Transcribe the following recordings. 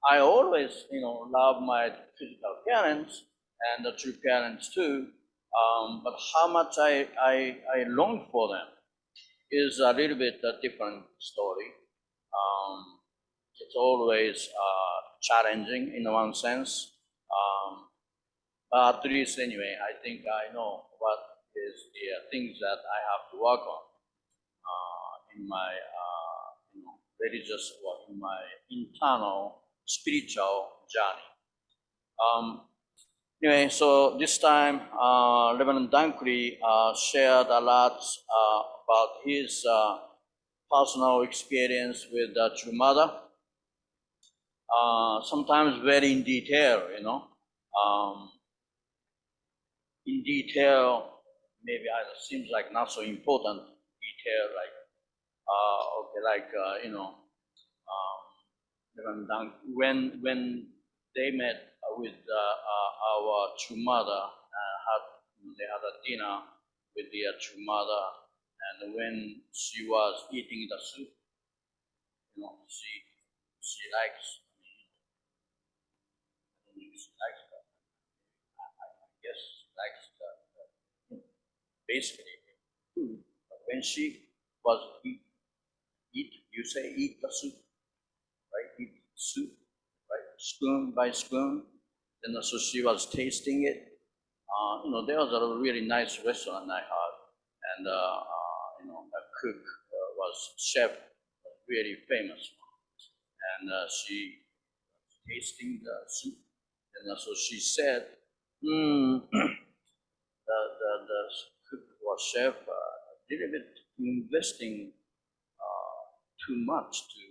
I always, love my physical parents and the true parents too. But how much I long for them is a little bit a different story. Um, it's always challenging in one sense. But at least anyway, I think I know what is the things that I have to work on in my religious or in my internal spiritual journey. Anyway, so this time, Reverend Dunkley shared a lot about his personal experience with the True Mother. Sometimes very in detail, in detail, maybe it seems like not so important detail, like when they met with our True Mother, they had a dinner with the True Mother, and when she was eating the soup, she likes. She likes that. I guess she likes the basically food. But when she was eat, you say eat the soup, right? Eat soup, right? Spoon by spoon. Then so she was tasting it. There was a really nice restaurant I had, and the cook was chef, really famous, and she was tasting the soup, and so she said, the cook or chef a little bit investing too much to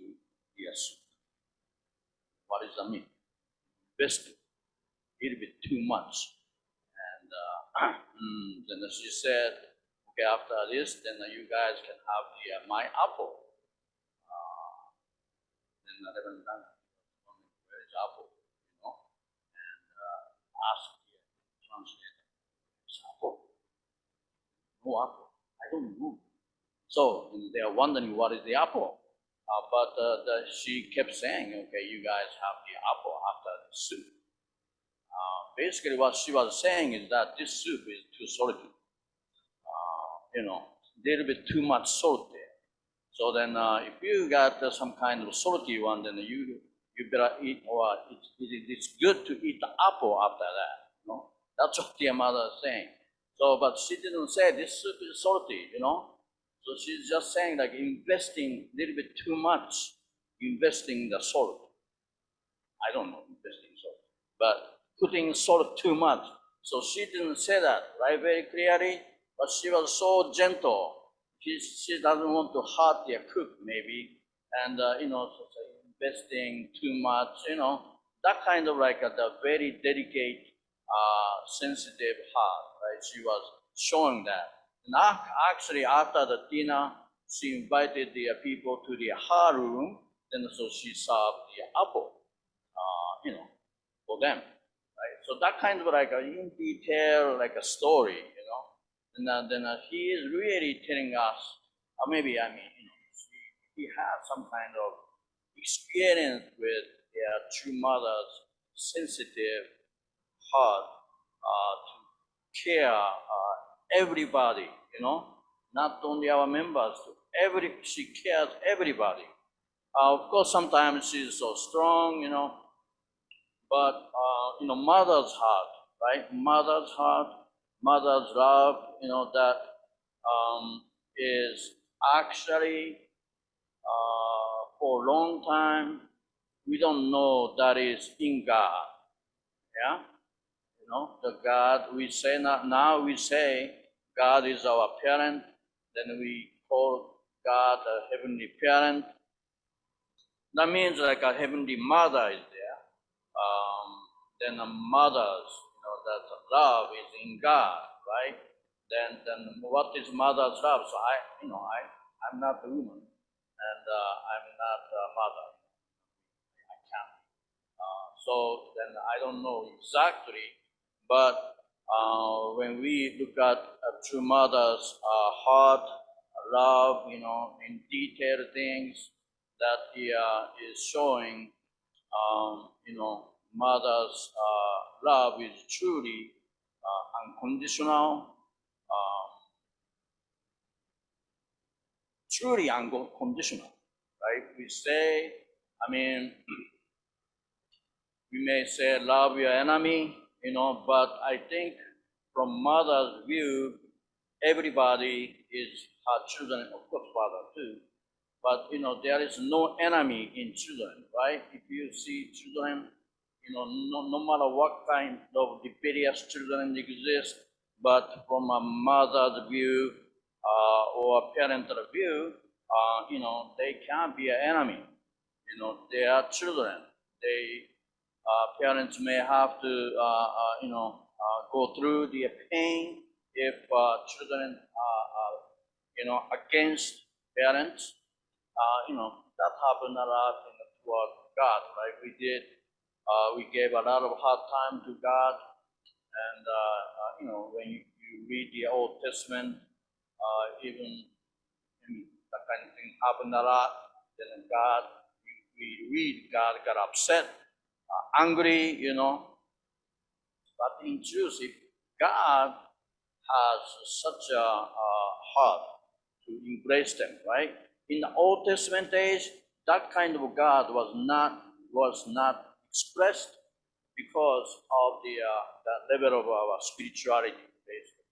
the soup. What does that mean? Investing a little bit too much. And then she said, okay, after this, then you guys can have my apple. Then Reverend Duncan, where is apple? And asked the translator, it's apple. No apple. I don't know. So they are wondering what is the apple. But she kept saying, okay, you guys have the apple after the soup. Basically, what she was saying is that this soup is too salty. A little bit too much salt there. So then, if you got some kind of salty one, then you better eat, or it's good to eat the apple after that. That's what the mother is saying. So, but she didn't say this soup is salty. So she's just saying like investing a little bit too much, investing the salt. I don't know investing salt, but putting salt too much. So she didn't say that right very clearly, but she was so gentle. She doesn't want to hurt their cook maybe, and so investing too much, that kind of like the very delicate, sensitive heart, right? She was showing that. And actually, after the dinner, she invited the people to her room, and so she served the apple, for them, right? So that kind of like in detail, like a story, and then he is really telling us, or maybe he has some kind of experience with their True Mother's sensitive heart to care everybody, not only our members, she cares everybody. Of course, sometimes she's so strong, but mother's heart, right? Mother's heart, mother's love, that is actually for a long time we don't know that is in God. Yeah, the God we say now we say God is our parent, then we call God a heavenly parent. That means like a heavenly mother is there. Then a mother's, that love is in God, right? Then what is mother's love? So I'm not a woman, and I'm not a mother. I can't. So then I don't know exactly, but when we look at a True Mother's heart, love, in detailed things that he is showing, mother's love is truly unconditional, uh, truly unconditional, right? We say, I mean, we may say love your enemy, but I think from mother's view, everybody is her children, of course, father too. But there is no enemy in children, right? If you see children, no matter what kind of rebellious children exist, but from a mother's view or parental view, they can't be an enemy. They are children. They Parents may have to go through the pain if children are against parents. That happened a lot toward God, right? We gave a lot of hard time to God, and when you read the Old Testament, even that kind of thing happened a lot. Then God, we read God got upset, angry, But in truth, if God has such a heart to embrace them, right? In the Old Testament days, that kind of God was not expressed because of the level of our spirituality. Basically.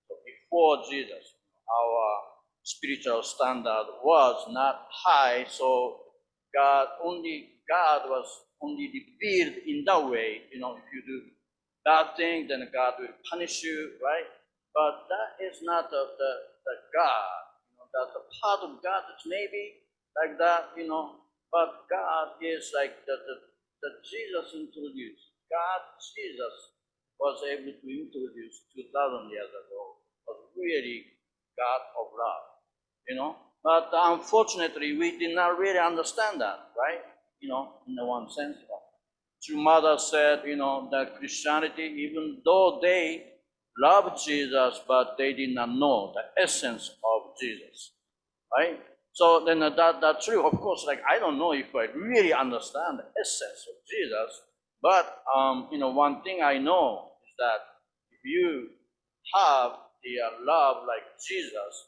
So before Jesus, our spiritual standard was not high, so God was only revealed in that way. If you do bad thing, then God will punish you, right? But that is not the God. That's a part of God that's maybe like that, But God is like the Jesus introduced. God, Jesus, was able to introduce 2,000 years ago, was really God of love, But unfortunately, we did not really understand that, right? In the one sense. True mother said, that Christianity, even though they loved Jesus, but they did not know the essence of Jesus, right? So then that's true. Of course, like I don't know if I really understand the essence of Jesus, but one thing I know is that if you have the love like Jesus,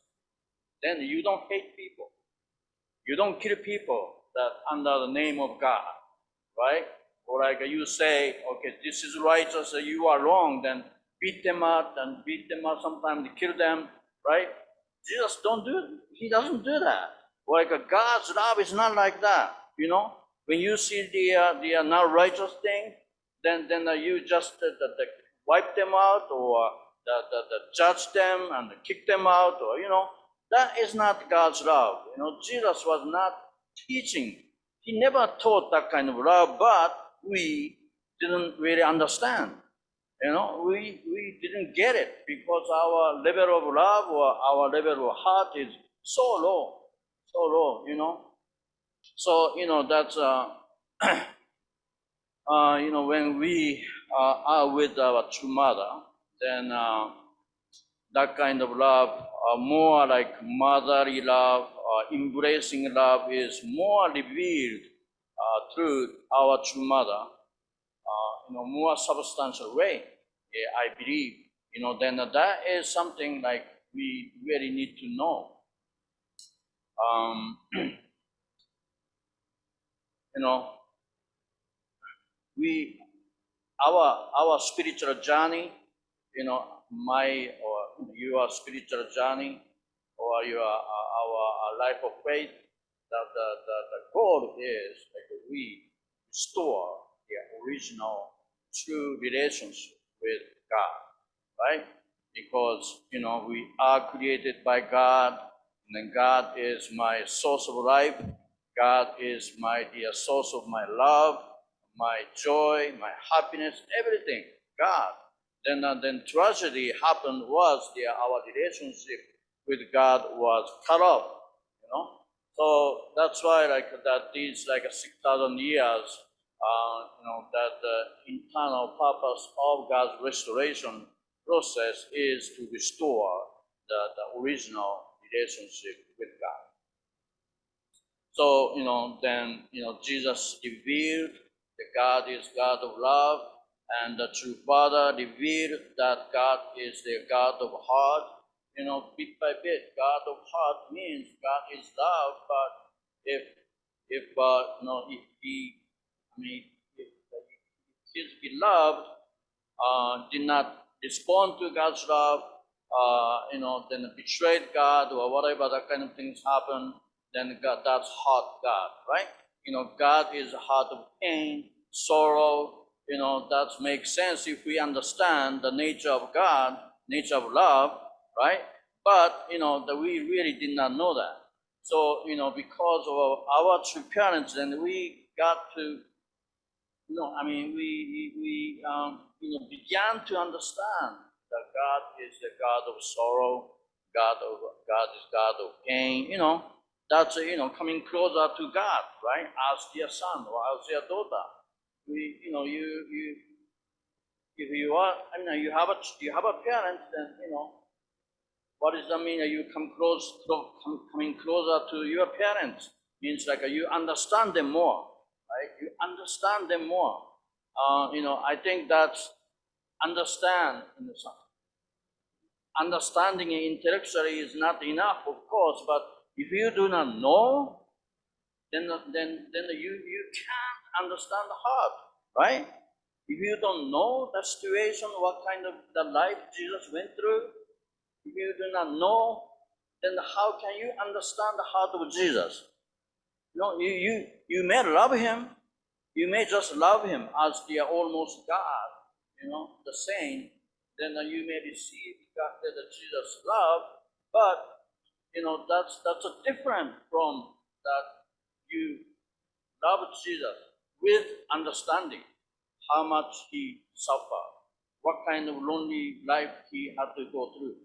then you don't hate people. You don't kill people that under the name of God, right? Or like you say, okay, this is righteous, you are wrong, then beat them up and beat them up, sometimes kill them, right? Jesus he doesn't do that. Like God's love is not like that, When you see the not righteous thing, then you just wipe them out or judge them and kick them out, or that is not God's love. Jesus was not teaching. He never taught that kind of love, but we didn't really understand. We didn't get it because our level of love or our level of heart is so low, So, that's, when we are with our true mother, then that kind of love, more like motherly love, embracing love is more revealed through our true mother, more substantial way, I believe. Then that is something like we really need to know. You know, we our spiritual journey, my or your spiritual journey, or your our life of faith, the goal is like we restore the original true relationship with God, right? Because we are created by God, and God is my source of life. God is the source of my love, my joy, my happiness, everything. God. Then tragedy happened was our relationship with God was cut off. So that's why that these 6,000 years, that the internal purpose of God's restoration process is to restore the original relationship with God. So, then, Jesus revealed The God is God of love, and the true Father revealed that God is the God of heart. Bit by bit, God of heart means God is love. But if if he, I mean, if his beloved did not respond to God's love, then betrayed God or whatever that kind of things happen, then God, that's hot God, right? God is a heart of pain, sorrow. That makes sense if we understand the nature of God, nature of love, right? But that we really did not know that. So because of our true parents, then we got to we began to understand that God is the God of sorrow, God is God of pain. That's coming closer to God, right? As their son or as their daughter. You if you are, you have a parent, then what does that mean? You coming closer to your parents means like you understand them more, right? You understand them more. I think that's understand. Understanding intellectually is not enough, of course. But if you do not know, then you can't understand the heart, right? If you don't know the situation, what kind of the life Jesus went through, if you do not know, then how can you understand the heart of Jesus? You may love him, you may just love him as the almost God, the saint, then you may receive God, the Jesus love, but that's a different from that you love Jesus with understanding how much he suffered, what kind of lonely life he had to go through.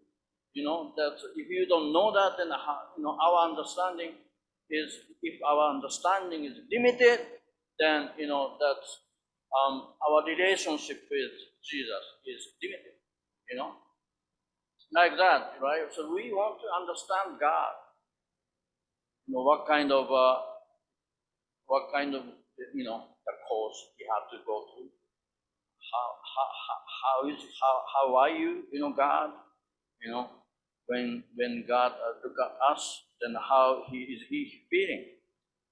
That if you don't know that, then our understanding is, if our understanding is limited, then that's our relationship with Jesus is limited. Like that, right? So we want to understand God. What kind of the course he had to go through. How are you? God. When God look at us, then how he feeling,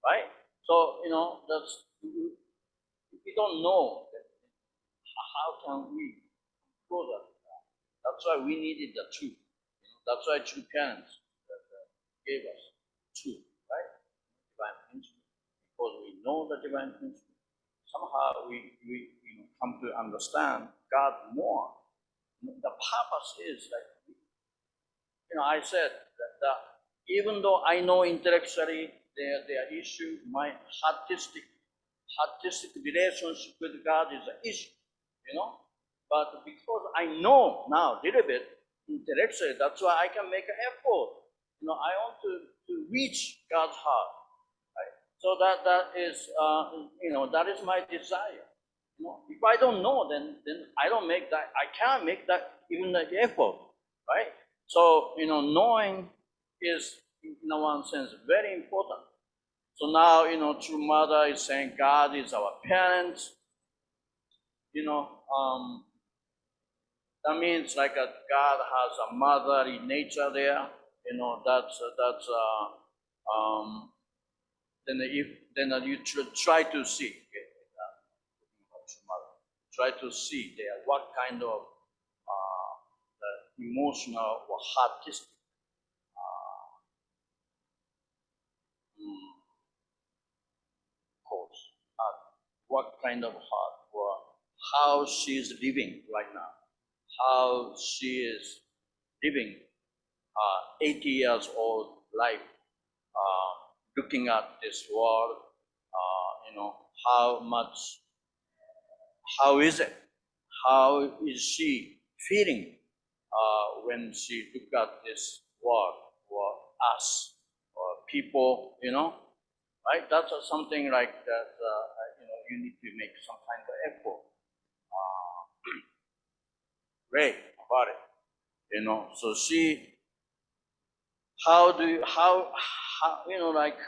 right? So that's, if we don't know, then how can we go that? That's why we needed the truth. That's why true parents gave us truth, right? Divine principle, because we know the divine principle. Somehow we come to understand God more. The purpose is like, I said that even though I know intellectually their issue, my artistic relationship with God is an issue, But because I know now a little bit intellectually, that's why I can make an effort. I want to reach God's heart. Right? So that is that is my desire. If I don't know, then I don't make that. I can't make that even the effort, right? So knowing is, in one sense, very important. So now true mother is saying God is our parents. That means like God has a motherly nature there. Then you try to see. Okay, try to see there what kind of emotional or artistic cause, what kind of heart, or how she is living right now, how she is living 80 years old life, looking at this world, how much, how is it, how is she feeling when she look at this world, or us, or people, right? That's something like that. You need to make some kind of effort. Great about it. So she, how do you, how like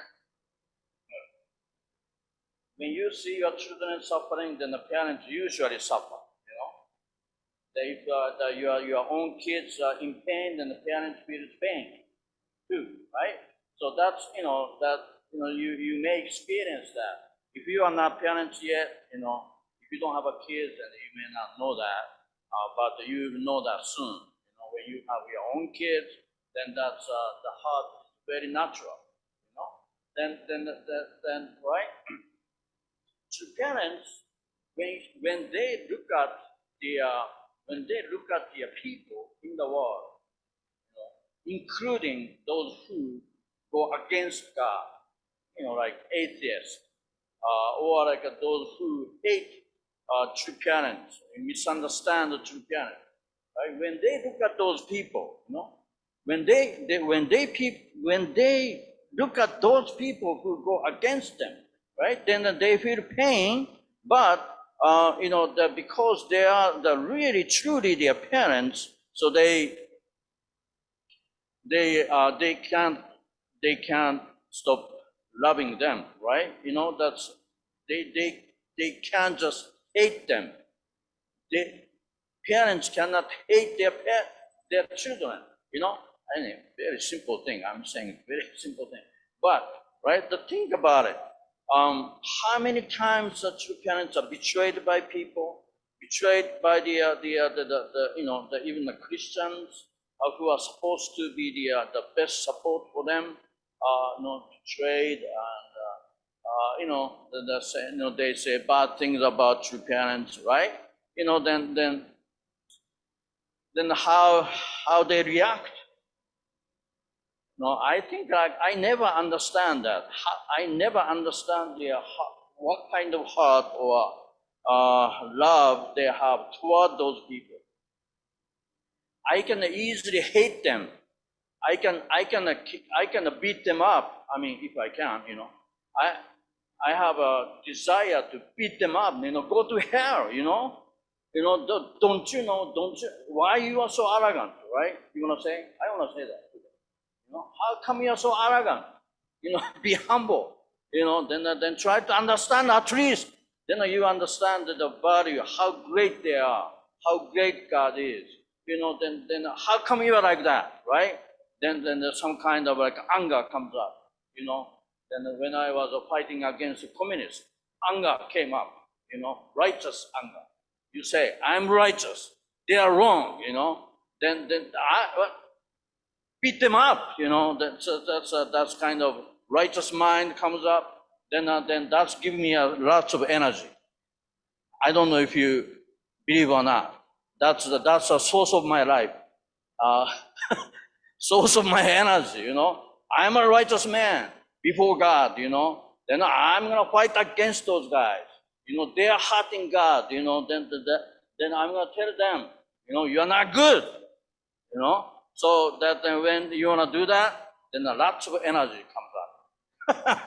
when you see your children suffering, then the parents usually suffer. If your own kids are in pain, then the parents feel pain too, right? So that's you may experience that. If you are not parents yet, if you don't have a kid, then you may not know that, but you will know that soon. When you have your own kids, then that's the heart is very natural. Then right. To parents, when they look at the people in the world, including those who go against God, like atheists, or like those who hate true parents, misunderstand the true parents, right? When they look at those people, when they look at those people who go against them, right? Then they feel pain, but because they are really truly their parents, so they can't stop loving them, right? That's they can't just hate them. Parents cannot hate their children. Anyway, very simple thing. I'm saying very simple thing. But right, think about it. How many times the true parents are betrayed by people, betrayed by the even the Christians who are supposed to be the best support for them, betrayed, and they say bad things about true parents, right? Then how they react. I think I never understand that. I never understand what kind of heart or love they have toward those people. I can easily hate them. I can beat them up. I mean, if I can, I have a desire to beat them up. Go to hell. Don't you know? Why you are so arrogant, right? You wanna say? I wanna say that. How come you are so arrogant? Be humble. Then try to understand at least. Then you understand the value, how great they are, how great God is. Then how come you are like that, right? Then there's some kind of like anger comes up. Then when I was fighting against the communists, anger came up. Righteous anger. You say, I'm righteous. They are wrong. Then I beat them up. That's kind of righteous mind comes up. Then that's giving me lots of energy. I don't know if you believe or not. That's a source of my life, source of my energy. I'm a righteous man before God. Then I'm gonna fight against those guys. They are hurting God. Then I'm gonna tell them, you're not good. So that when you wanna do that, then lots of energy comes up.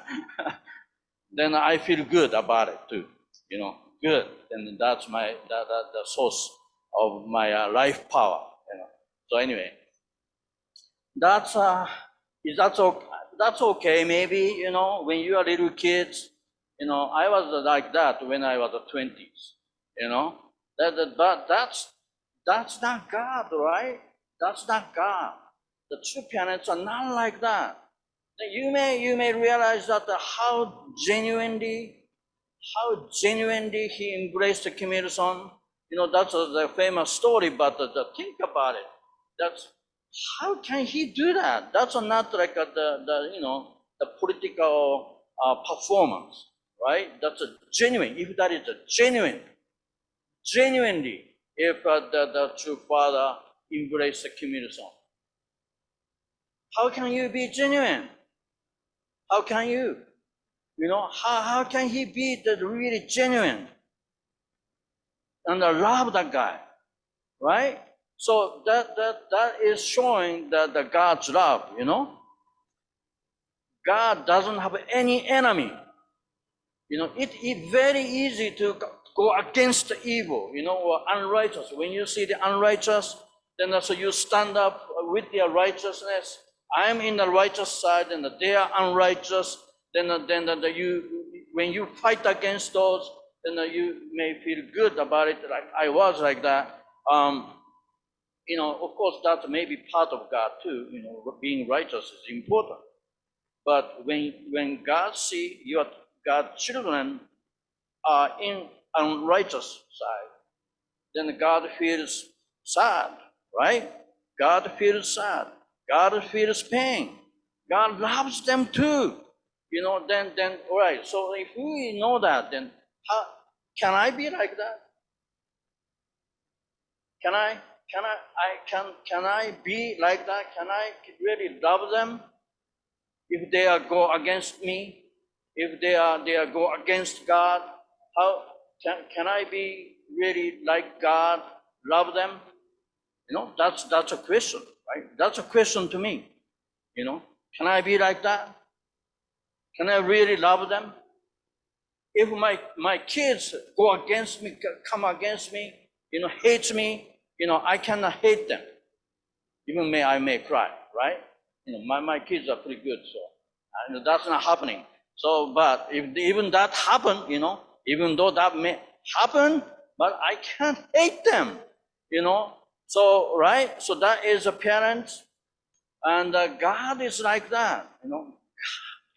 Then I feel good about it too. Good. And that's the source of my life power. So anyway, that's okay. Maybe when you are little kids, I was like that when I was 20s. But that's not God, right? That's not God. The true parents are not like that. You may realize that how genuinely he embraced Kim Il-sung. That's the famous story, but think about it. That's how can he do that? That's not like the political performance, right? That's a genuine. If that is a genuinely, if the true father embraced Kim Il-sung, how can you be genuine? How can you? How can he be really genuine and love that guy, right? So that is showing the God's love. God doesn't have any enemy. It's very easy to go against the evil, or unrighteous. When you see the unrighteous, then so you stand up with their righteousness. I'm in the righteous side, and they are unrighteous. Then when you fight against those, then you may feel good about it. Like I was like that. Of course, that may be part of God too. Being righteous is important. But when God see your God's children are in unrighteous side, then God feels sad, right? God feels sad. God feels pain. God loves them too. Then all right. So if we know that, then how can I be like that? Can I be like that? Can I really love them if they are go against me? If they are go against God, how can I be really like God, love them? That's a question, right? That's a question to me. Can I be like that? Can I really love them? If my kids go against me, come against me, hate me, I cannot hate them. Even I may cry, right? My kids are pretty good, so that's not happening. So, but if even that happen, even though that may happen, but I can't hate them, So, right? So that is a parent, and God is like that,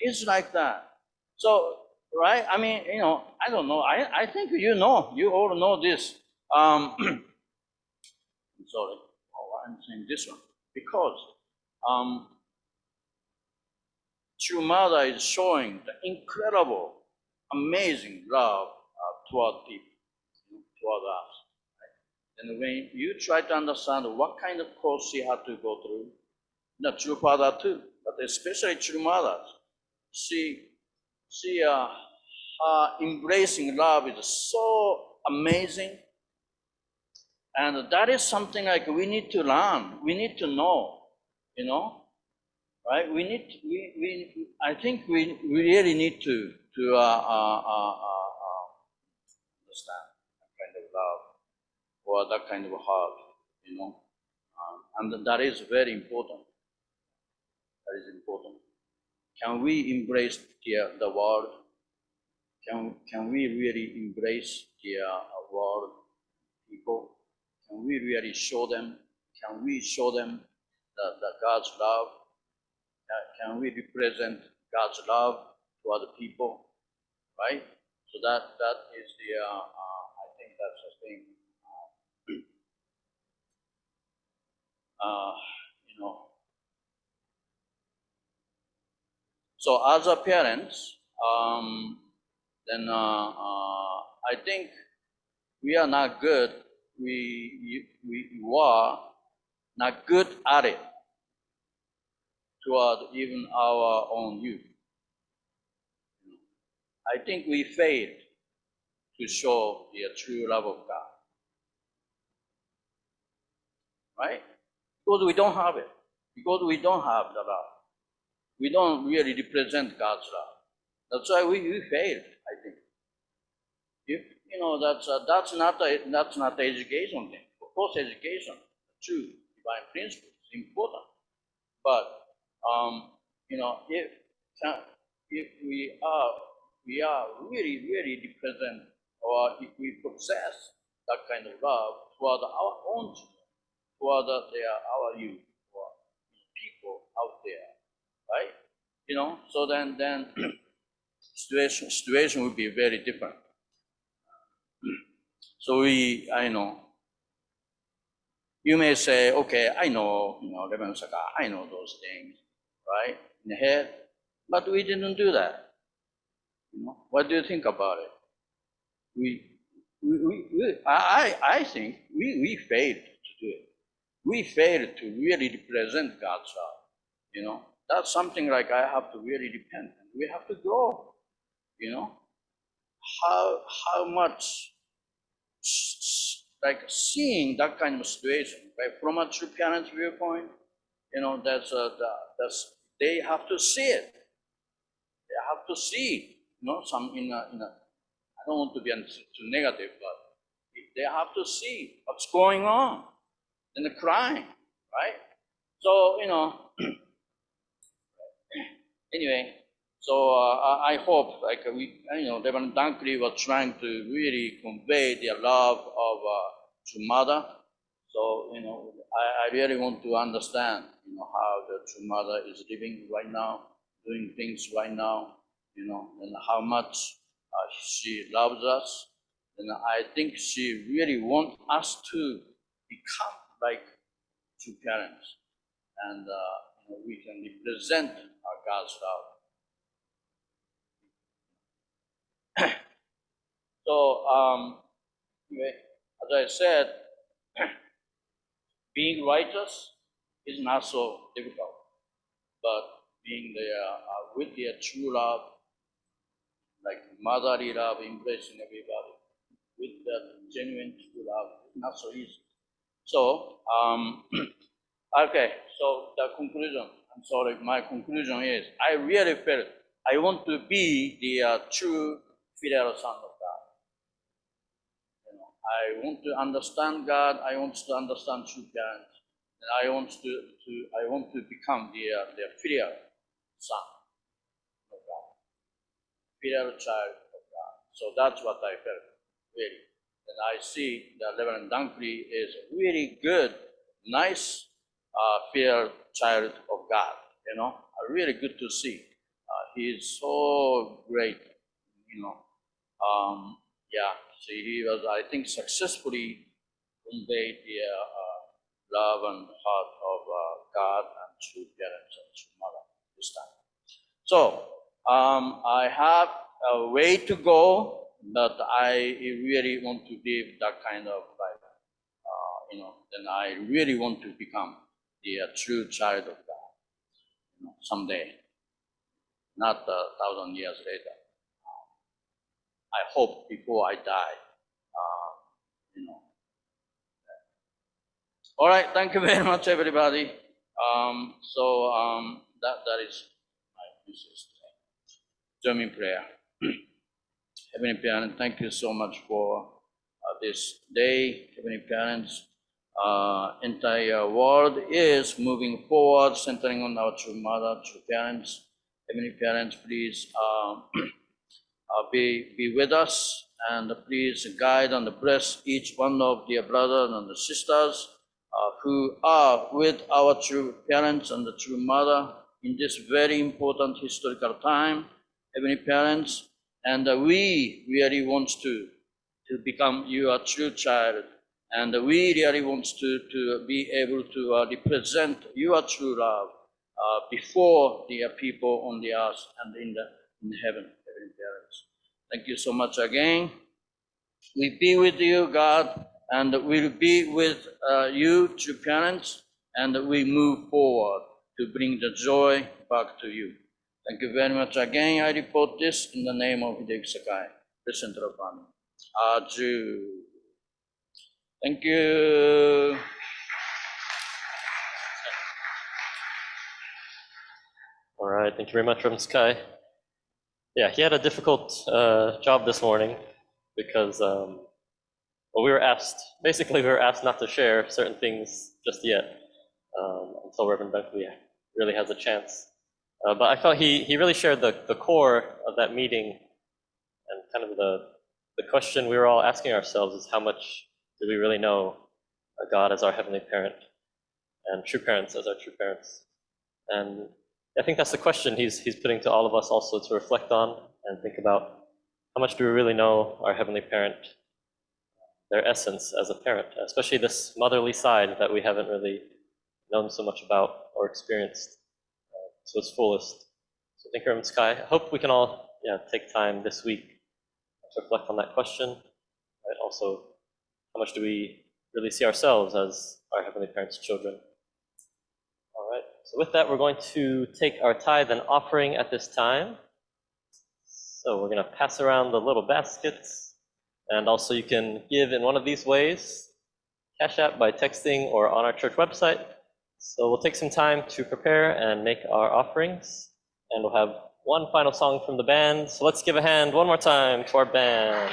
Is like that. So, right? I mean, I don't know. I think you all know this. Sorry, I'm saying this one because true mother is showing the incredible, amazing love toward people, toward us. Right? And when you try to understand what kind of course she had to go through, the true father too, but especially true mothers, she her embracing love is so amazing, and that is something like we need to learn. We need to know, right? I think we really need to understand that kind of love or that kind of heart, and that is very important. That is important. Can we embrace the world? Can we really embrace the world people? Can we really show them? Can we show them the God's love? Can we represent God's love to other people? Right? So that is the I think that's the thing. You know. So as a parents, then I think we are not good. We are not good at it toward even our own youth. I think we failed to show the true love of God, right? Because we don't have it. Because we don't have the love. We don't really represent God's love. That's why we failed, I think. If that's not the education thing. Of course, education, true divine principle is important. But if we are really represent, or if we possess that kind of love toward our own children, toward our youth, or people out there, right? So then situation would be very different. So I know. You may say, okay, I know, Reverend Sakai, I know those things, right, in the head, but we didn't do that. What do you think about it? I think we failed to do it. We failed to really represent God's love. That's something like I have to really repent. We have to grow. How much like seeing that kind of situation, right? From a true parent's viewpoint, that's they have to see it. They have to see, some in a. I don't want to be too negative, but they have to see what's going on, and the crying, right? So anyway, So I hope, like Reverend Dunkley was trying to really convey the love of true mother. So I really want to understand, how the true mother is living right now, doing things right now, and how much she loves us. And I think she really wants us to become like true parents, and we can represent our God's love. So, anyway, as I said, being righteous is not so difficult, but being there with their true love, like motherly love, embracing everybody, with that genuine true love, is not so easy. So, okay, so the conclusion, I'm sorry, my conclusion is I really felt I want to be the true filial son of God. I want to understand God. I want to understand true parents, and I want to become the filial son of God, filial child of God. So that's what I felt really, and I see that Reverend Dunkley is really good, nice, filial child of God. Really good to see. He is so great. You know, yeah, so he was, I think, successfully conveyed the love and heart of God and true parents and true mother this time. So I have a way to go, but I really want to live that kind of life. Then I really want to become the true child of God someday, not 1,000 years later. I hope before I die. You know. All right, thank you very much, everybody. That is my message today. Join me in prayer. Heavenly Parent, thank you so much for this day. Heavenly Parents, entire world is moving forward, centering on our true mother, true parents. Heavenly Parents, please be with us, and please guide and bless each one of dear brothers and the sisters who are with our true parents and the true mother in this very important historical time, Heavenly Parents, and we really want to become your true child, and we really want to be able to represent your true love before the people on the earth and in heaven, Heavenly Parents. Thank you so much again. We be with you, God, and we'll be with you, true parents, and we move forward to bring the joy back to you. Thank you very much again. I report this in the name of Hideki Sakai. Listen to the family. Aju. Thank you. All right, thank you very much, Reverend Sakai. Yeah, he had a difficult job this morning because we were asked not to share certain things just yet until Reverend Dunkley really has a chance. But I felt he really shared the core of that meeting, and kind of the question we were all asking ourselves is, how much do we really know God as our heavenly parent and true parents as our true parents? And I think that's the question he's putting to all of us also to reflect on and think about. How much do we really know our heavenly parent, their essence as a parent, especially this motherly side that we haven't really known so much about or experienced to its fullest. So thank you, Reverend Sky. I hope we can all take time this week to reflect on that question. Right? Also, how much do we really see ourselves as our heavenly parent's children? All right, so with that, we're going to take our tithe and offering at this time. So we're going to pass around the little baskets, and also you can give in one of these ways, Cash App, by texting, or on our church website. So we'll take some time to prepare and make our offerings, and we'll have one final song from the band. So let's give a hand one more time to our band.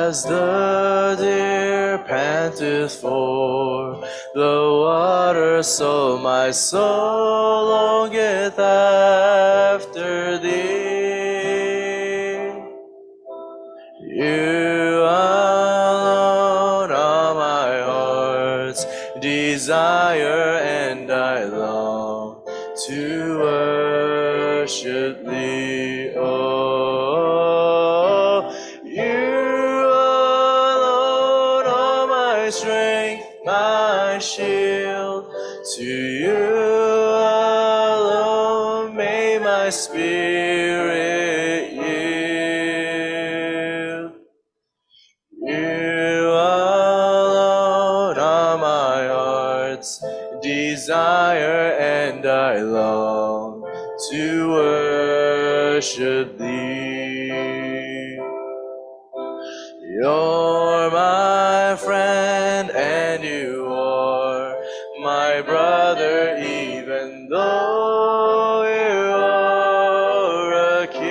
As the deer panteth for the water, so my soul longeth after thee. You alone are my heart's desire, and I long to worship thee. Oh, you alone are my strength, my shield. To you alone may my spirit yield. You alone are my heart's desire, and I long to worship thee. You're my friend, and you are my brother, even though you are a king.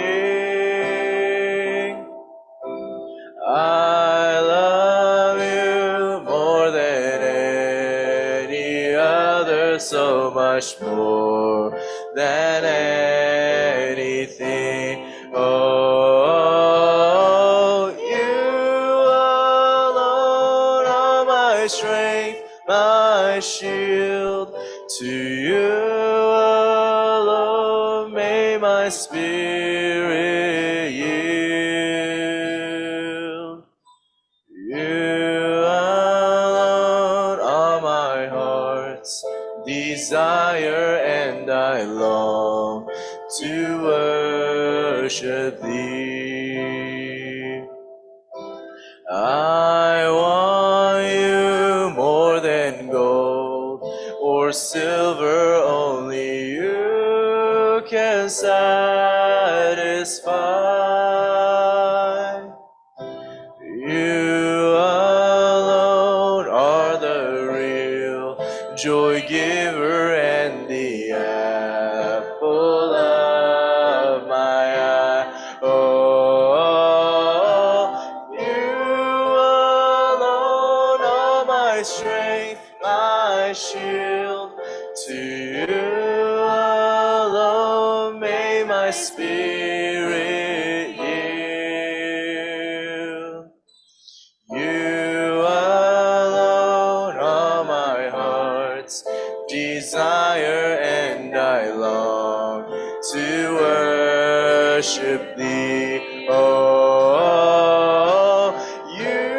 I love you more than any other, so much more than anything. Oh, you alone are my strength, my shield. To you alone may my spirit yield. You alone are my heart's desire, and I long to worship thee. I want you more than gold or silver, only you can satisfy. You alone are the real joy giver and the apple of my eye. Oh, you alone are my strength, my shield. To you alone may my spirit yield. You alone are my heart's desire, and I long to worship thee. Oh, you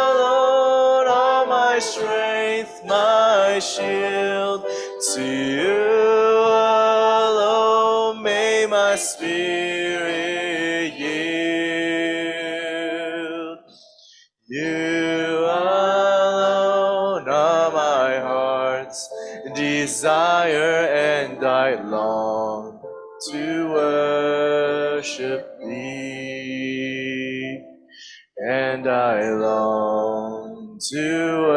alone are my strength, my shield. To you alone may my spirit yield. You alone are my heart's desire, and I long to worship thee. And I long to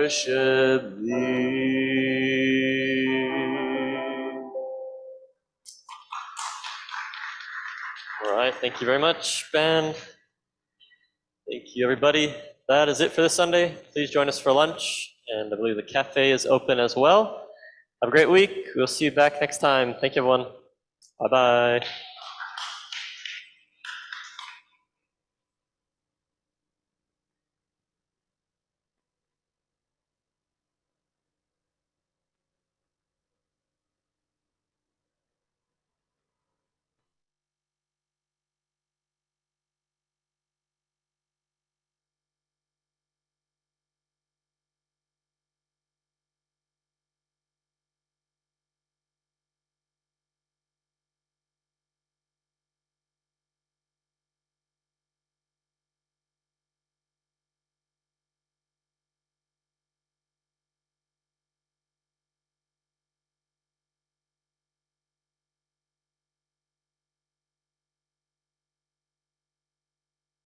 worship thee. All right, thank you very much, Ben. Thank you, everybody. That is it for this Sunday. Please join us for lunch, and I believe the cafe is open as well. Have a great week. We'll see you back next time. Thank you, everyone. Bye-bye.